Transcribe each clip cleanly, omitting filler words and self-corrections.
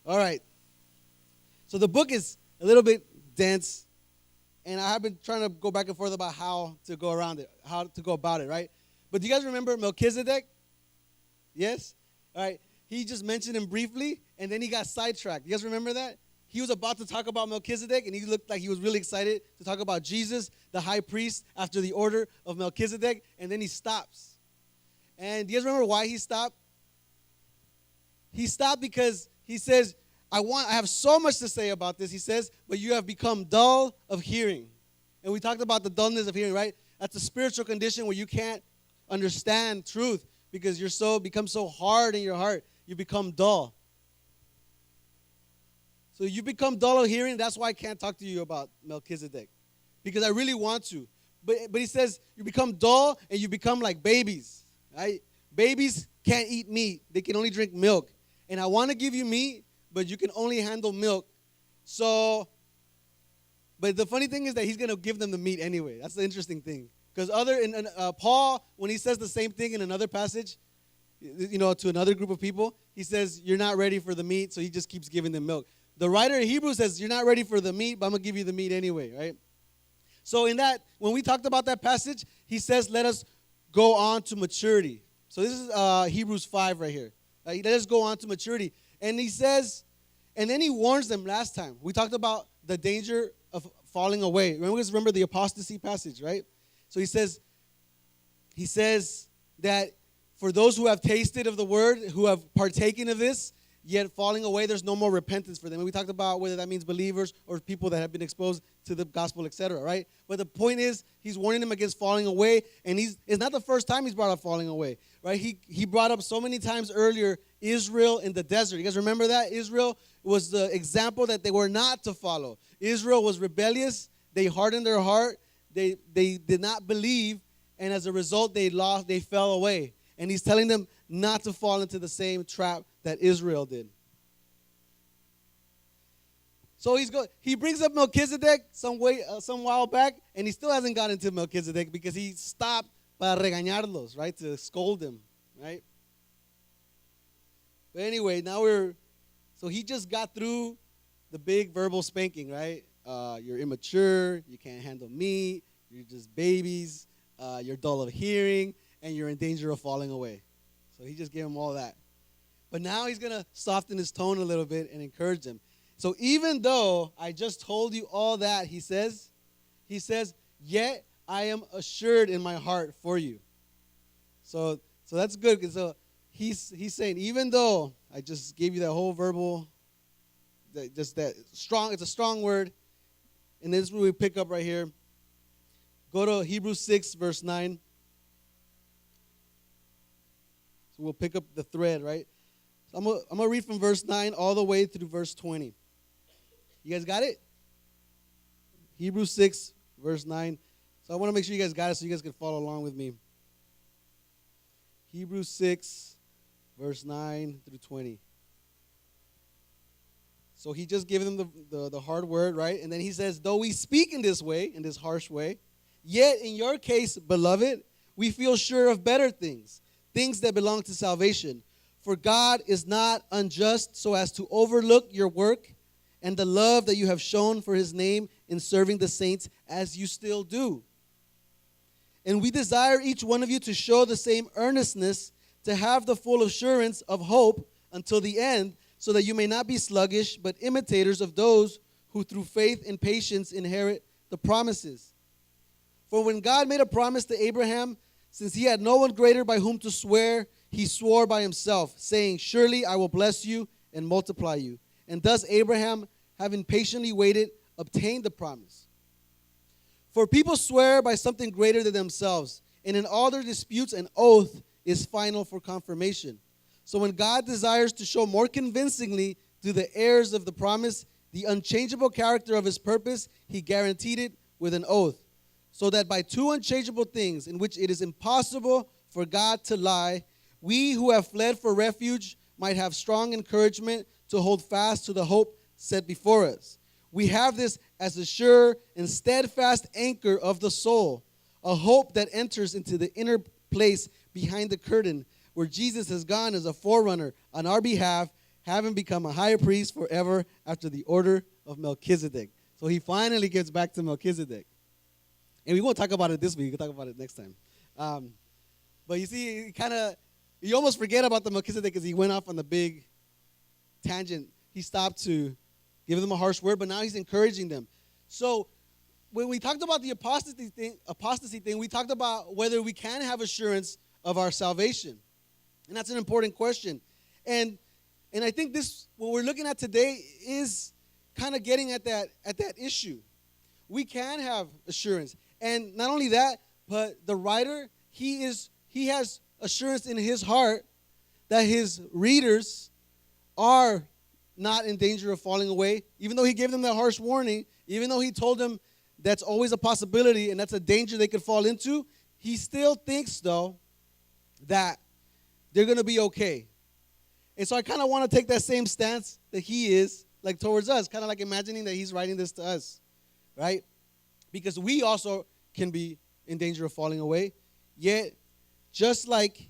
All right. So the book is a little bit dense, and I have been trying to go back and forth about how to go around it, how to go about it, right? But do you guys remember Melchizedek? Yes? All right. He just mentioned him briefly, and then he got sidetracked. You guys remember that? He was about to talk about Melchizedek, and he looked like he was really excited to talk about Jesus, the high priest, after the order of Melchizedek, and then he stops. And do you guys remember why he stopped? He stopped because he says, I have so much to say about this, he says, but you have become dull of hearing. And we talked about the dullness of hearing, right? That's a spiritual condition where you can't understand truth because become so hard in your heart, you become dull. So you become dull of hearing. That's why I can't talk to you about Melchizedek, because I really want to. But he says you become dull and you become like babies, right? Babies can't eat meat. They can only drink milk. And I want to give you meat, but you can only handle milk. So, but the funny thing is that he's going to give them the meat anyway. That's the interesting thing. Because Paul, when he says the same thing in another passage, to another group of people, he says, you're not ready for the meat, so he just keeps giving them milk. The writer of Hebrews says, you're not ready for the meat, but I'm going to give you the meat anyway, right? So when we talked about that passage, he says, let us go on to maturity. So this is Hebrews 5 right here. Let us go on to maturity. And he says, and then he warns them last time. We talked about the danger of falling away. Remember the apostasy passage, right? So he says that for those who have tasted of the word, who have partaken of this, yet falling away, there's no more repentance for them. And we talked about whether that means believers or people that have been exposed to the gospel, etc., right? But the point is, he's warning them against falling away, and it's not the first time he's brought up falling away, right? He brought up so many times earlier Israel in the desert. You guys remember that? Israel was the example that they were not to follow. Israel was rebellious. They hardened their heart. They did not believe, and as a result, they fell away. And he's telling them not to fall into the same trap that Israel did. So he brings up Melchizedek some while back, and he still hasn't gotten to Melchizedek because he stopped para regañarlos, right, to scold them, right? But anyway, so he just got through the big verbal spanking, right? You're immature, you can't handle meat, you're just babies, you're dull of hearing, and you're in danger of falling away. So he just gave him all that. But now he's going to soften his tone a little bit and encourage them. So even though I just told you all that, he says, yet I am assured in my heart for you. So that's good. So he's saying, even though I just gave you that whole verbal, that strong, it's a strong word. And this is where we pick up right here. Go to Hebrews 6, verse 9. So we'll pick up the thread, right? So I'm going to read from verse 9 all the way through verse 20. You guys got it? Hebrews 6, verse 9. So I want to make sure you guys got it so you guys can follow along with me. Hebrews 6, verse 9 through 20. So he just gave them the hard word, right? And then he says, though we speak in this way, in this harsh way, yet in your case, beloved, we feel sure of better things that belong to salvation. For God is not unjust so as to overlook your work and the love that you have shown for his name in serving the saints as you still do. And we desire each one of you to show the same earnestness, to have the full assurance of hope until the end, so that you may not be sluggish, but imitators of those who through faith and patience inherit the promises. For when God made a promise to Abraham, since he had no one greater by whom to swear, he swore by himself, saying, surely I will bless you and multiply you. And thus Abraham, having patiently waited, obtained the promise. For people swear by something greater than themselves, and in all their disputes an oath is final for confirmation. So when God desires to show more convincingly to the heirs of the promise the unchangeable character of his purpose, he guaranteed it with an oath, so that by two unchangeable things in which it is impossible for God to lie, we who have fled for refuge might have strong encouragement to hold fast to the hope set before us. We have this as a sure and steadfast anchor of the soul, a hope that enters into the inner place behind the curtain, where Jesus has gone as a forerunner on our behalf, having become a high priest forever after the order of Melchizedek. So he finally gets back to Melchizedek. And we won't talk about it this week. We'll talk about it next time. But you see, you almost forget about the Melchizedek because he went off on the big tangent. He stopped to give them a harsh word, but now he's encouraging them. So when we talked about the apostasy thing, we talked about whether we can have assurance of our salvation. And that's an important question. And I think what we're looking at today is kind of getting at that issue. We can have assurance. And not only that, but the writer, he has assurance in his heart that his readers are not in danger of falling away. Even though he gave them that harsh warning, even though he told them that's always a possibility and that's a danger they could fall into, he still thinks, though, that they're going to be okay. And so I kind of want to take that same stance that he is, like towards us, kind of like imagining that he's writing this to us, right? Because we also can be in danger of falling away. Yet, just like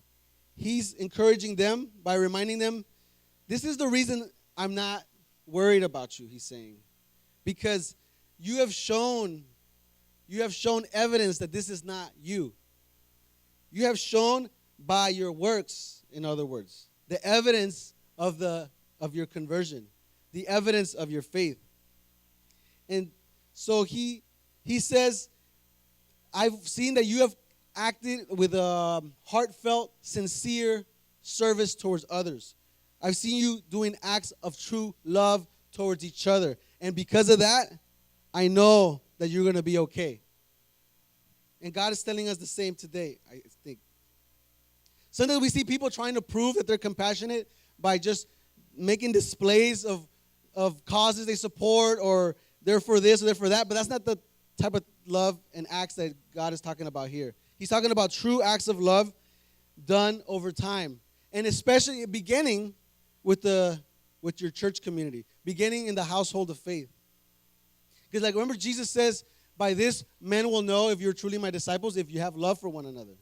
he's encouraging them by reminding them, this is the reason I'm not worried about you, he's saying. Because you have shown evidence that this is not you. You have shown by your works, in other words, the evidence of your conversion, the evidence of your faith. And so he says, I've seen that you have acted with a heartfelt, sincere service towards others. I've seen you doing acts of true love towards each other. And because of that, I know that you're going to be okay. And God is telling us the same today, I think. Sometimes we see people trying to prove that they're compassionate by just making displays of causes they support, or they're for this or they're for that. But that's not the type of love and acts that God is talking about here. He's talking about true acts of love done over time. And especially beginning with your church community, beginning in the household of faith. Because like remember Jesus says, by this men will know if you're truly my disciples, if you have love for one another.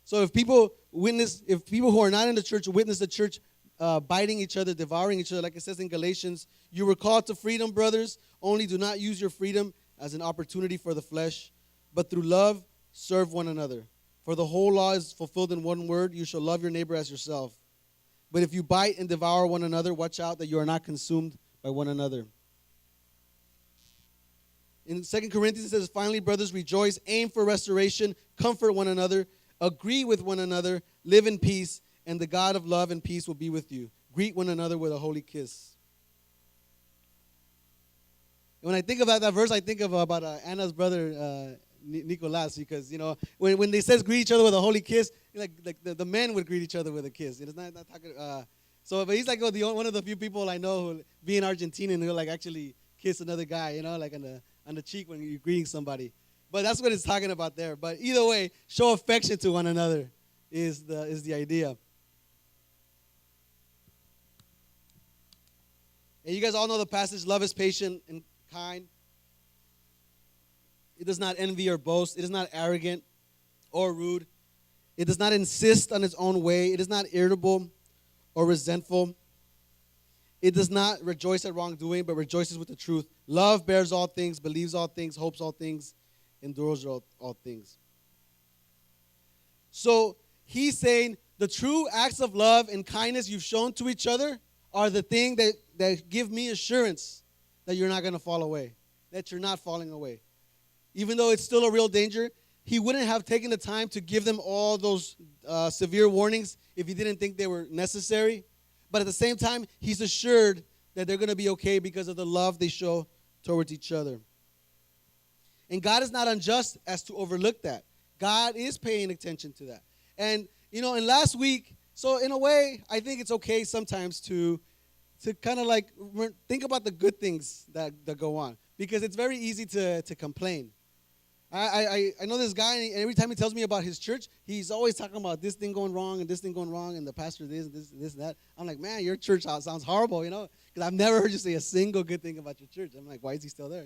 So if people who are not in the church witness the church biting each other, devouring each other, like it says in Galatians, you were called to freedom, brothers, only do not use your freedom as an opportunity for the flesh, but through love serve one another. For the whole law is fulfilled in one word, you shall love your neighbor as yourself. But if you bite and devour one another, watch out that you are not consumed by one another. In 2 Corinthians it says, finally, brothers, rejoice, aim for restoration, comfort one another, agree with one another, live in peace, and the God of love and peace will be with you. Greet one another with a holy kiss. And when I think about that verse, I think about Anna's brother, Nicolas, because, when they says greet each other with a holy kiss, like the men would greet each other with a kiss. It's not talking, but he's like one of the few people I know who, being Argentinian, who like actually kiss another guy, like on the cheek when you're greeting somebody. But that's what it's talking about there. But either way, show affection to one another is the idea. And you guys all know the passage, love is patient and kind. It does not envy or boast. It is not arrogant or rude. It does not insist on its own way. It is not irritable or resentful. It does not rejoice at wrongdoing, but rejoices with the truth. Love bears all things, believes all things, hopes all things, endures all things. So he's saying the true acts of love and kindness you've shown to each other are the thing that give me assurance that you're not going to fall away, that you're not falling away. Even though it's still a real danger, he wouldn't have taken the time to give them all those severe warnings if he didn't think they were necessary. But at the same time, he's assured that they're going to be okay because of the love they show towards each other. And God is not unjust as to overlook that. God is paying attention to that. And, in last week, so in a way, I think it's okay sometimes to kind of like think about the good things that go on. Because it's very easy to complain. I know this guy, and every time he tells me about his church, he's always talking about this thing going wrong and this thing going wrong and the pastor this and that. I'm like, man, your church sounds horrible, because I've never heard you say a single good thing about your church. I'm like, why is he still there,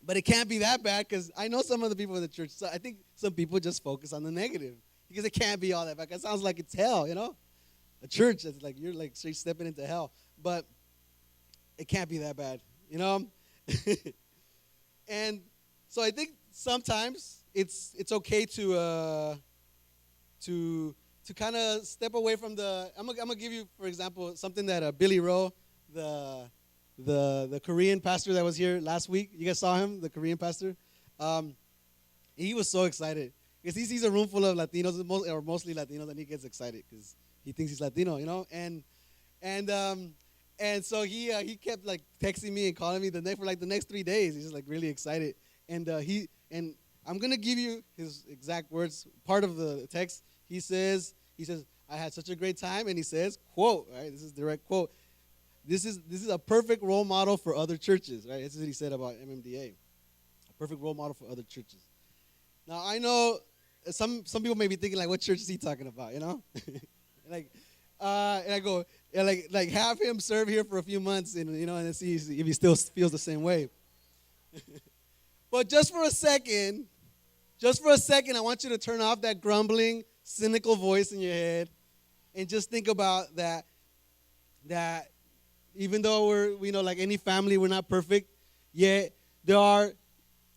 But it can't be that bad, because I know some of the people in the church. So I think some people just focus on the negative, because it can't be all that bad. It sounds like it's hell, a church that's like you're like straight stepping into hell. But it can't be that bad, you know? And so I think sometimes it's okay to kind of step away from the. I'm gonna give you, for example, something that Billy Rowe, the Korean pastor that was here last week. You guys saw him, the Korean pastor. He was so excited because he sees a room full of Latinos, or mostly Latinos, and he gets excited because he thinks he's Latino, you know. And so he kept like texting me and calling me for the next 3 days. He's just like really excited, and I'm gonna give you his exact words. Part of the text, he says, I had such a great time, and he says, quote, right? This is direct quote. This is a perfect role model for other churches, right? This is what he said about MMDA. A perfect role model for other churches. Now I know some people may be thinking like, what church is he talking about? You know, like, and I go, like have him serve here for a few months, and you know, and see if he still feels the same way. But just for a second, I want you to turn off that grumbling, cynical voice in your head, and just think about that even though we know, like any family, we're not perfect, yet there are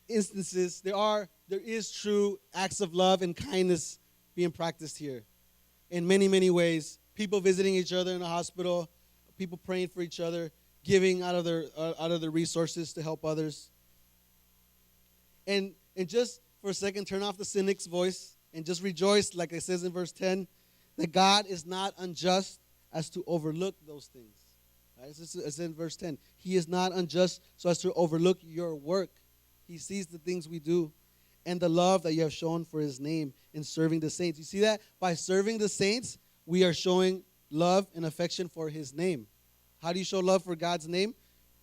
instances, there is true acts of love and kindness being practiced here in many, many ways. People visiting each other in the hospital, people praying for each other, giving out of their resources to help others. And just for a second, turn off the cynic's voice and just rejoice, like it says in verse 10, that God is not unjust as to overlook those things. Right? It's in verse 10. He is not unjust so as to overlook your work. He sees the things we do and the love that you have shown for his name in serving the saints. You see that? By serving the saints, we are showing love and affection for his name. How do you show love for God's name?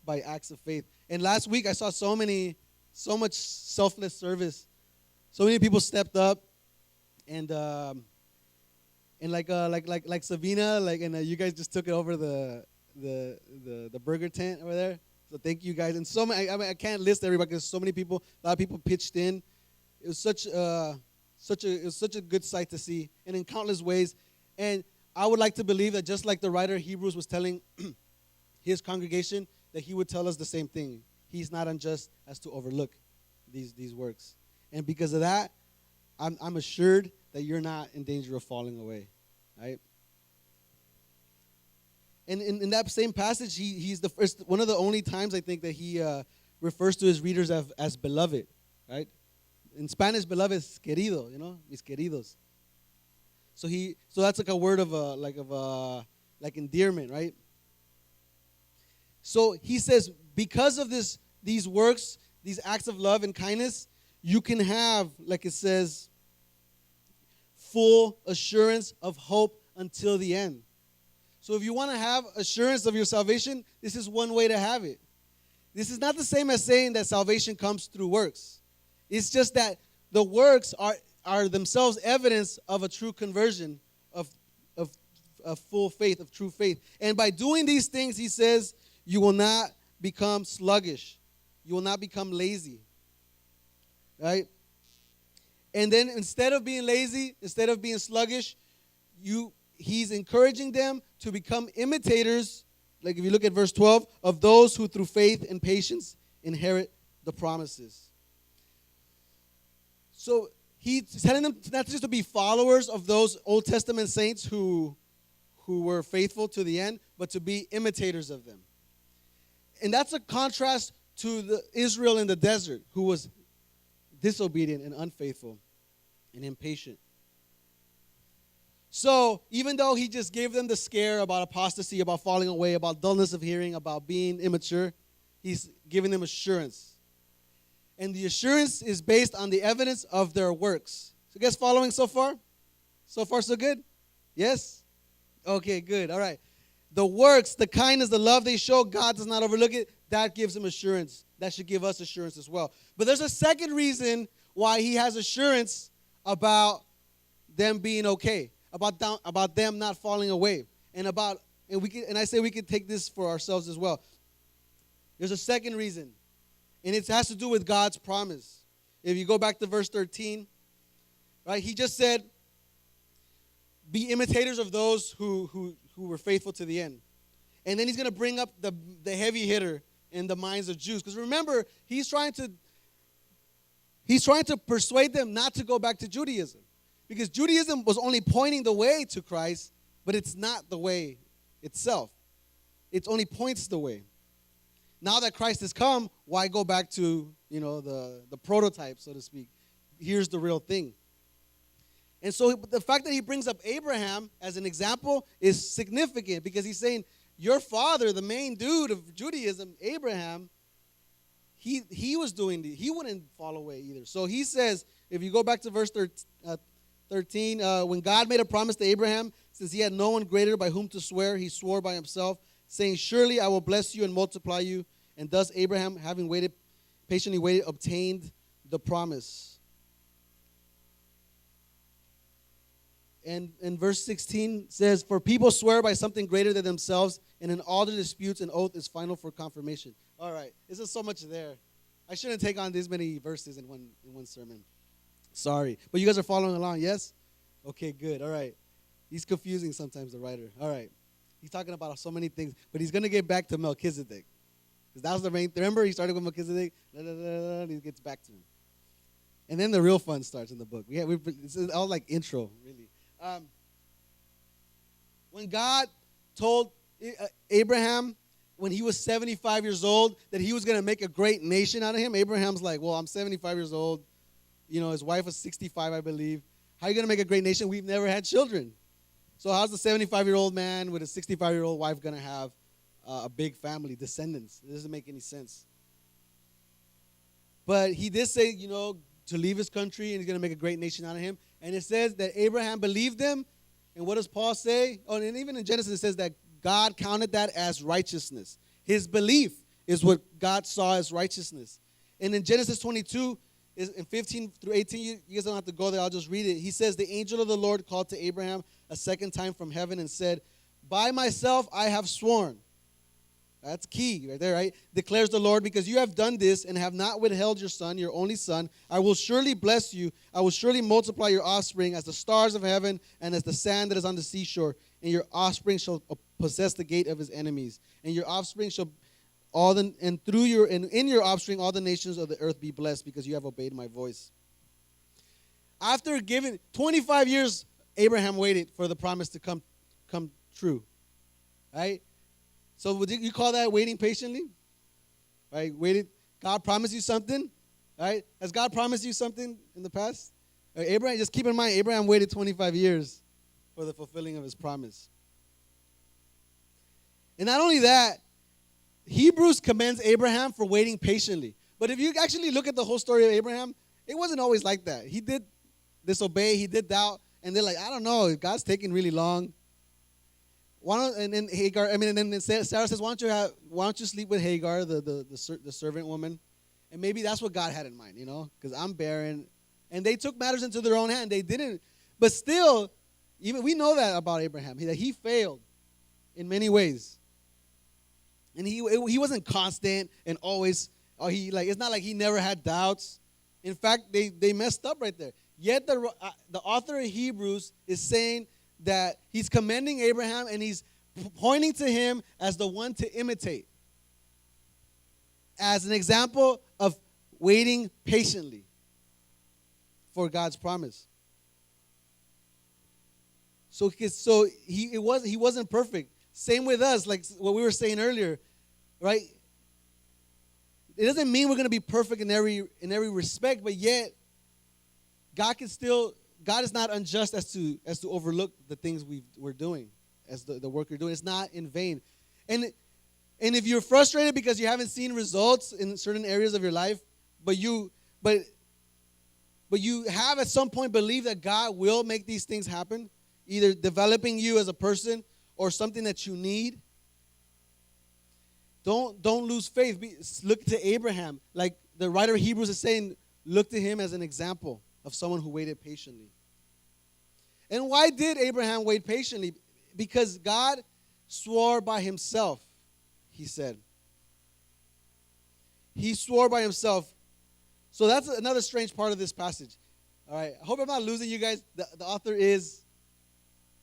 By acts of faith. And last week I saw so much selfless service. So many people stepped up, and like Savina, and you guys just took it over the burger tent over there. So thank you guys. And so many, I can't list everybody because so many people, a lot of people pitched in. It was such a good sight to see, and in countless ways. And I would like to believe that just like the writer of Hebrews was telling his congregation, that he would tell us the same thing. He's not unjust as to overlook these works. And because of that, I'm assured that you're not in danger of falling away, right? And in that same passage, he's the first, one of the only times I think that he refers to his readers as beloved, right? In Spanish, beloved is querido, you know, mis queridos. So that's like a word of like endearment, right? So he says, because of these works, these acts of love and kindness, you can have, like it says, full assurance of hope until the end. So if you want to have assurance of your salvation, this is one way to have it. This is not the same as saying that salvation comes through works. It's just that the works are themselves evidence of a true conversion, of full faith, of true faith. And by doing these things, he says, you will not become sluggish. You will not become lazy. Right? And then instead of being lazy, instead of being sluggish, he's encouraging them to become imitators, like if you look at verse 12, of those who through faith and patience inherit the promises. So he's telling them not just to be followers of those Old Testament saints who were faithful to the end, but to be imitators of them. And that's a contrast to the Israel in the desert, who was disobedient and unfaithful and impatient. So even though he just gave them the scare about apostasy, about falling away, about dullness of hearing, about being immature, he's giving them assurance. And the assurance is based on the evidence of their works. So you guys following so far? So far, so good? Yes? Okay, good. All right. The works, the kindness, the love they show, God does not overlook it. That gives them assurance. That should give us assurance as well. But there's a second reason why he has assurance about them being okay, about them not falling away, and I say we can take this for ourselves as well. There's a second reason, and it has to do with God's promise. If you go back to verse 13, right? He just said, be imitators of those who were faithful to the end. And then he's going to bring up the heavy hitter in the minds of Jews. Because remember, he's trying to persuade them not to go back to Judaism. Because Judaism was only pointing the way to Christ, but it's not the way itself. It only points the way. Now that Christ has come, why go back to, the prototype, so to speak? Here's the real thing. And so the fact that he brings up Abraham as an example is significant because he's saying, your father, the main dude of Judaism, Abraham, he was doing he wouldn't fall away either. So he says, if you go back to verse 13, when God made a promise to Abraham, since he had no one greater by whom to swear, he swore by himself, saying, surely I will bless you and multiply you. And thus Abraham, having patiently waited, obtained the promise. And verse 16 says, for people swear by something greater than themselves, and in all their disputes, an oath is final for confirmation. All right, this is so much there. I shouldn't take on this many verses in one sermon. Sorry. But you guys are following along, yes? Okay, good. All right. He's confusing sometimes, the writer. All right. He's talking about so many things, but he's going to get back to Melchizedek. Because that was the main, remember he started with Melchizedek, and he gets back to him. And then the real fun starts in the book. It's all like intro, really. When God told Abraham when he was 75 years old that he was going to make a great nation out of him, Abraham's like, well, I'm 75 years old. His wife was 65, I believe. How are you going to make a great nation? We've never had children. So how's the 75-year-old man with a 65-year-old wife going to have a big family, descendants? It doesn't make any sense. But he did say, to leave his country and he's going to make a great nation out of him. And it says that Abraham believed him. And what does Paul say? Oh, and even in Genesis it says that God counted that as righteousness. His belief is what God saw as righteousness. And in Genesis 22, in 15 through 18, you guys don't have to go there. I'll just read it. He says, the angel of the Lord called to Abraham a second time from heaven and said, by myself I have sworn. That's key right there, right? Declares the Lord, because you have done this and have not withheld your son, your only son. I will surely bless you. I will surely multiply your offspring as the stars of heaven and as the sand that is on the seashore. And your offspring shall possess the gate of his enemies. And your offspring shall in your offspring all the nations of the earth be blessed, because you have obeyed my voice. After giving 25 years, Abraham waited for the promise to come true, right? So would you call that waiting patiently? Right? Waited. God promised you something, right? Has God promised you something in the past? Abraham, just keep in mind, Abraham waited 25 years for the fulfilling of his promise. And not only that, Hebrews commends Abraham for waiting patiently. But if you actually look at the whole story of Abraham, it wasn't always like that. He did disobey, he did doubt, and they're like, I don't know, God's taking really long. And then Sarah says, why don't you sleep with Hagar, the servant woman? And maybe that's what God had in mind, because I'm barren. And they took matters into their own hand. They didn't. But still, even we know that about Abraham, that he failed in many ways. And he wasn't constant and always, it's not like he never had doubts. In fact, they messed up right there. Yet the author of Hebrews is saying that he's commending Abraham and he's pointing to him as the one to imitate, as an example of waiting patiently for God's promise. So he wasn't perfect. Same with us, like what we were saying earlier, right? It doesn't mean we're going to be perfect in every respect, but yet God is not unjust as to overlook the things we're doing, as the work you're doing. It's not in vain. And if you're frustrated because you haven't seen results in certain areas of your life, but you have at some point believed that God will make these things happen, either developing you as a person or something that you need, don't lose faith. Look to Abraham. Like the writer of Hebrews is saying, look to him as an example of someone who waited patiently. And why did Abraham wait patiently? Because God swore by himself, he said. He swore by himself. So that's another strange part of this passage. All right, I hope I'm not losing you guys. The author is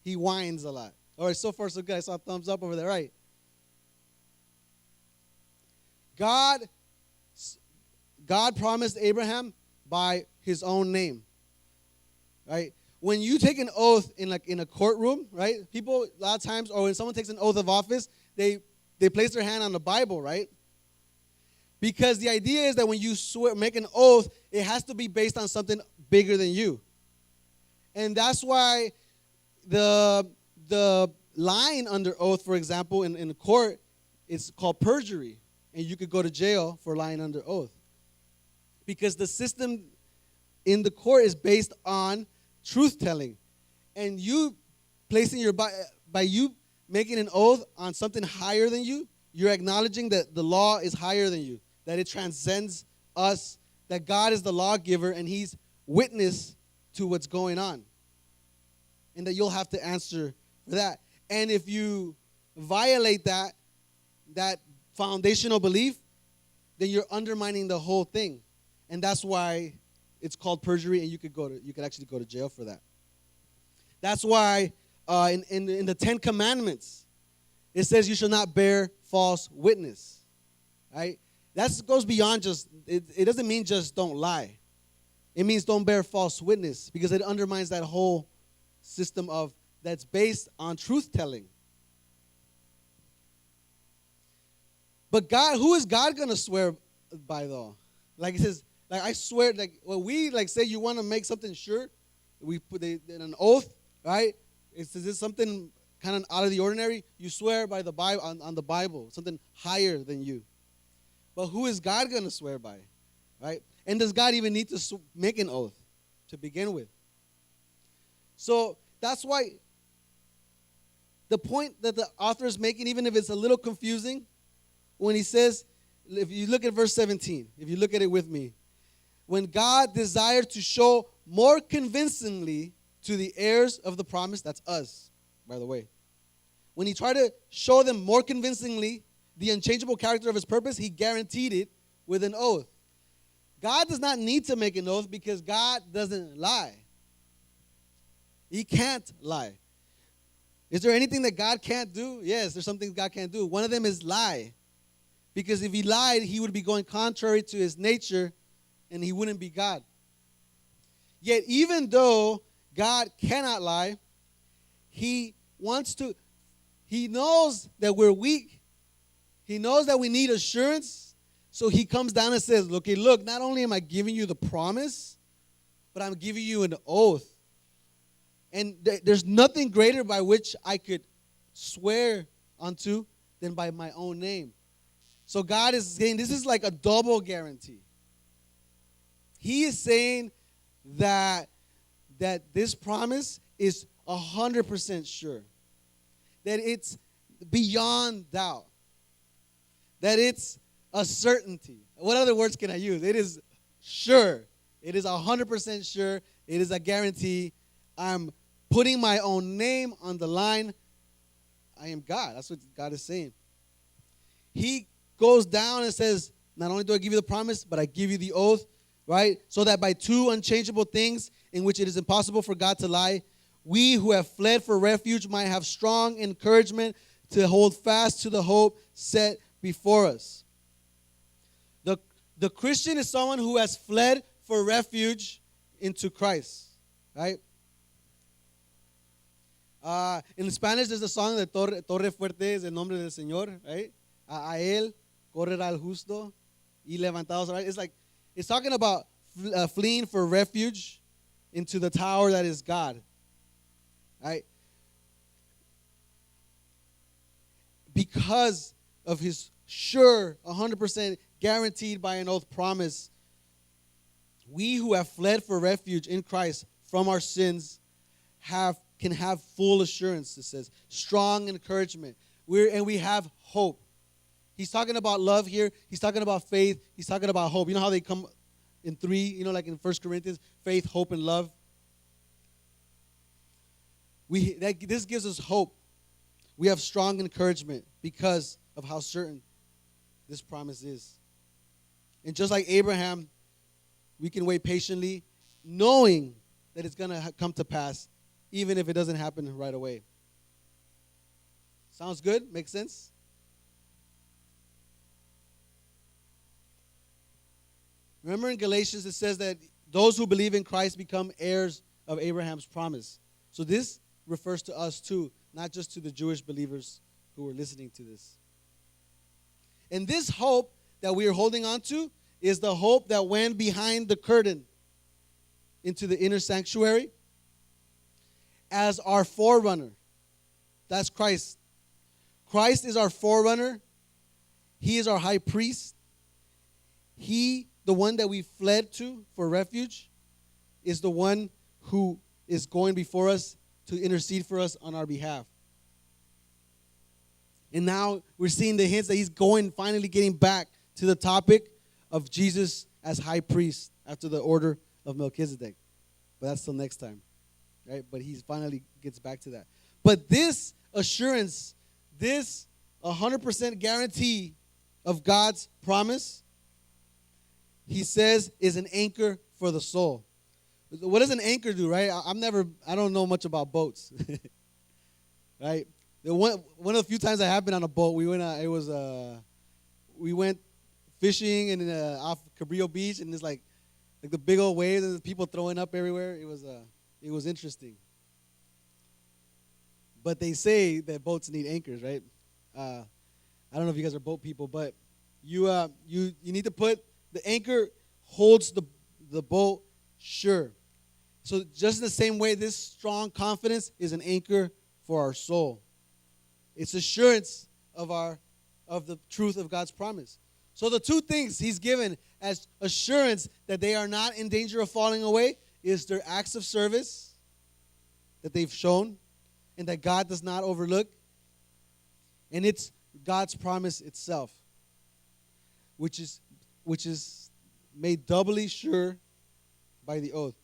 He whines a lot. All right, so far so good. I saw a thumbs up over there. Right. God promised Abraham by his own name. Right? When you take an oath in a courtroom, right? People a lot of times, or when someone takes an oath of office, they place their hand on the Bible, right? Because the idea is that when you make an oath, it has to be based on something bigger than you. And that's why the lying under oath, for example, in the court, it's called perjury. And you could go to jail for lying under oath. Because the system in the court is based on truth-telling. And you placing by you making an oath on something higher than you, you're acknowledging that the law is higher than you, that it transcends us, that God is the lawgiver and he's witness to what's going on. And that you'll have to answer for that. And if you violate that foundational belief, then you're undermining the whole thing. And that's why it's called perjury, and you could actually go to jail for that. That's why in the 10 Commandments, it says you shall not bear false witness. Right? That goes beyond just, it doesn't mean just don't lie. It means don't bear false witness, because it undermines that whole system that's based on truth-telling. But God, who is God going to swear by, though? Like it says, like I swear, like when we say you want to make something sure, we put in an oath, right? Is this something kind of out of the ordinary? You swear by the Bible on the Bible, something higher than you. But who is God going to swear by, right? And does God even need to make an oath to begin with? So that's why the point that the author is making, even if it's a little confusing, when he says, if you look at verse 17, if you look at it with me, when God desired to show more convincingly to the heirs of the promise, that's us, by the way. When he tried to show them more convincingly the unchangeable character of his purpose, he guaranteed it with an oath. God does not need to make an oath because God doesn't lie. He can't lie. Is there anything that God can't do? Yes, there's some things God can't do. One of them is lie. Because if he lied, he would be going contrary to his nature, and he wouldn't be God. Yet, even though God cannot lie, he knows that we're weak. He knows that we need assurance. So he comes down and says, look, not only am I giving you the promise, but I'm giving you an oath. And there's nothing greater by which I could swear unto than by my own name. So God is saying this is like a double guarantee. He is saying that this promise is 100% sure. That it's beyond doubt. That it's a certainty. What other words can I use? It is sure. It is 100% sure. It is a guarantee. I'm putting my own name on the line. I am God. That's what God is saying. He goes down and says, not only do I give you the promise, but I give you the oath, right? So that by two unchangeable things in which it is impossible for God to lie, we who have fled for refuge might have strong encouragement to hold fast to the hope set before us. The Christian is someone who has fled for refuge into Christ, right? In Spanish, there's a song that Torre Fuerte es el nombre del Señor, right? A él correrá el justo y levantados, right? It's talking about fleeing for refuge into the tower that is God, right? Because of his sure, 100% guaranteed by an oath promise, we who have fled for refuge in Christ from our sins can have full assurance, it says, strong encouragement. We have hope. He's talking about love here. He's talking about faith. He's talking about hope. You know how they come in three, like in 1 Corinthians, faith, hope, and love? This gives us hope. We have strong encouragement because of how certain this promise is. And just like Abraham, we can wait patiently, knowing that it's going to come to pass even if it doesn't happen right away. Sounds good? Makes sense? Remember in Galatians it says that those who believe in Christ become heirs of Abraham's promise. So this refers to us too, not just to the Jewish believers who were listening to this. And this hope that we are holding on to is the hope that went behind the curtain into the inner sanctuary as our forerunner. That's Christ. Christ is our forerunner. He is our high priest. He, the one that we fled to for refuge, is the one who is going before us to intercede for us on our behalf. And now we're seeing the hints that he's finally getting back to the topic of Jesus as high priest after the order of Melchizedek. But that's till next time, right? But he finally gets back to that. But this assurance, this 100% guarantee of God's promise, he says, is an anchor for the soul. What does an anchor do, right? I don't know much about boats, right? One of the few times I have been on a boat, we went fishing and off Cabrillo Beach, and it's like the big old waves and people throwing up everywhere. It was interesting. But they say that boats need anchors, right? I don't know if you guys are boat people, but you need to put the anchor holds the boat sure. So just in the same way, this strong confidence is an anchor for our soul. It's assurance of the truth of God's promise. So the two things he's given as assurance that they are not in danger of falling away is their acts of service that they've shown and that God does not overlook. And it's God's promise itself, which is made doubly sure by the oath.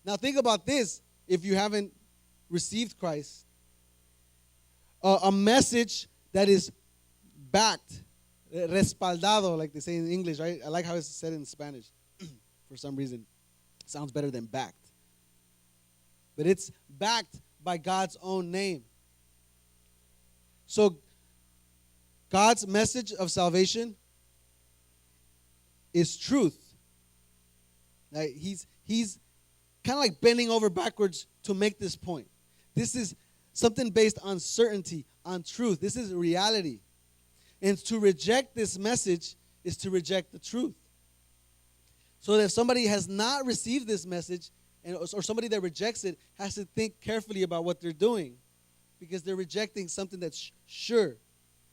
Now think about this. If you haven't received Christ, a message that is backed, respaldado, like they say in English, right? I like how it's said in Spanish for some reason. It sounds better than backed. But it's backed by God's own name. So God's message of salvation is truth. Right? He's kind of like bending over backwards to make this point. This is something based on certainty, on truth. This is reality. And to reject this message is to reject the truth. So that if somebody has not received this message, or somebody that rejects it, has to think carefully about what they're doing, because they're rejecting something that's sure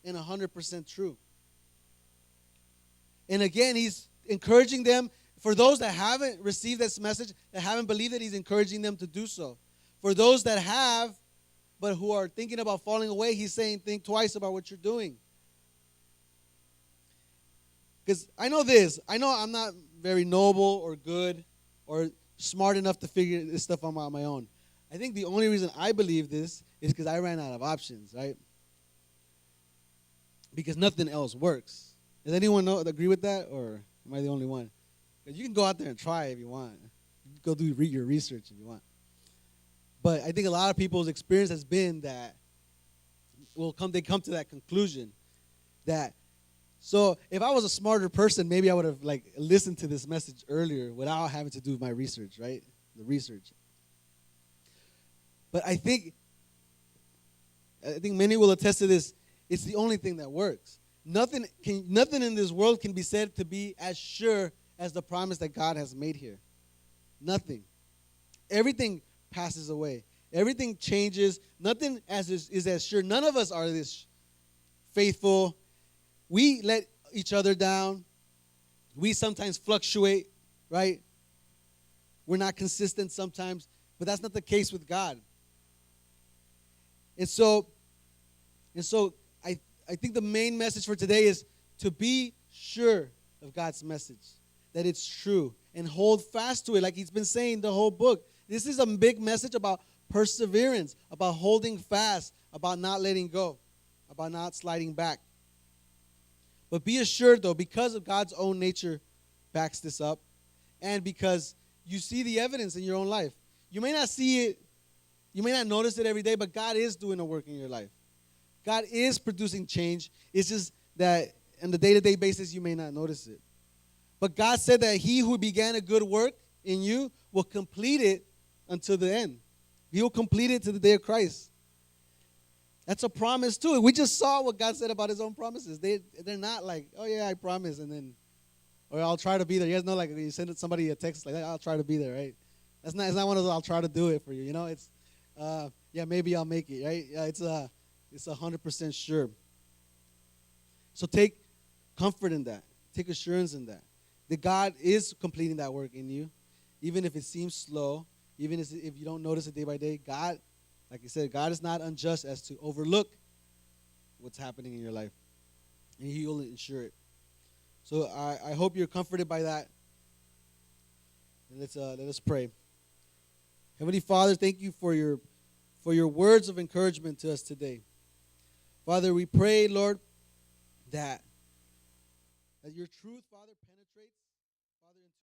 and 100% true. And again, he's encouraging them. For those that haven't received this message, that haven't believed it, he's encouraging them to do so. For those that have, but who are thinking about falling away, he's saying, think twice about what you're doing. Because I know this. I know I'm not very noble or good or smart enough to figure this stuff out on my own. I think the only reason I believe this is because I ran out of options, right? Because nothing else works. Does anyone agree with that, or am I the only one? Because you can go out there and try if you want. You can go read your research if you want. But I think a lot of people's experience has been that they come to that conclusion that, so if I was a smarter person, maybe I would have listened to this message earlier without having to do my research, right? The research. But I think many will attest to this. It's the only thing that works. Nothing in this world can be said to be as sure as the promise that God has made here. Nothing. Everything passes away. Everything changes. Nothing is as sure. None of us are this faithful. We let each other down. We sometimes fluctuate, right? We're not consistent sometimes, but that's not the case with God. And so I think the main message for today is to be sure of God's message, that it's true, and hold fast to it like he's been saying the whole book. This is a big message about perseverance, about holding fast, about not letting go, about not sliding back. But be assured, though, because of God's own nature backs this up, and because you see the evidence in your own life. You may not see it You may not notice it every day, but God is doing a work in your life. God is producing change. It's just that on the day-to-day basis, you may not notice it. But God said that he who began a good work in you will complete it until the end. He will complete it to the day of Christ. That's a promise too. We just saw what God said about his own promises. They're not like, oh yeah, I promise, and then, or I'll try to be there. You guys know, like you send somebody a text like, I'll try to be there, right? It's not one of those, I'll try to do it for you. You know, it's, yeah, maybe I'll make it, right? Yeah, it's 100% sure. So take comfort in that. Take assurance in that. That God is completing that work in you. Even if it seems slow, even if you don't notice it day by day, God, like I said, God is not unjust as to overlook what's happening in your life. And he will ensure it. So I hope you're comforted by that. And let us pray. Heavenly Father, thank you for your words of encouragement to us today. Father, we pray, Lord, that your truth, Father, penetrates, Father, into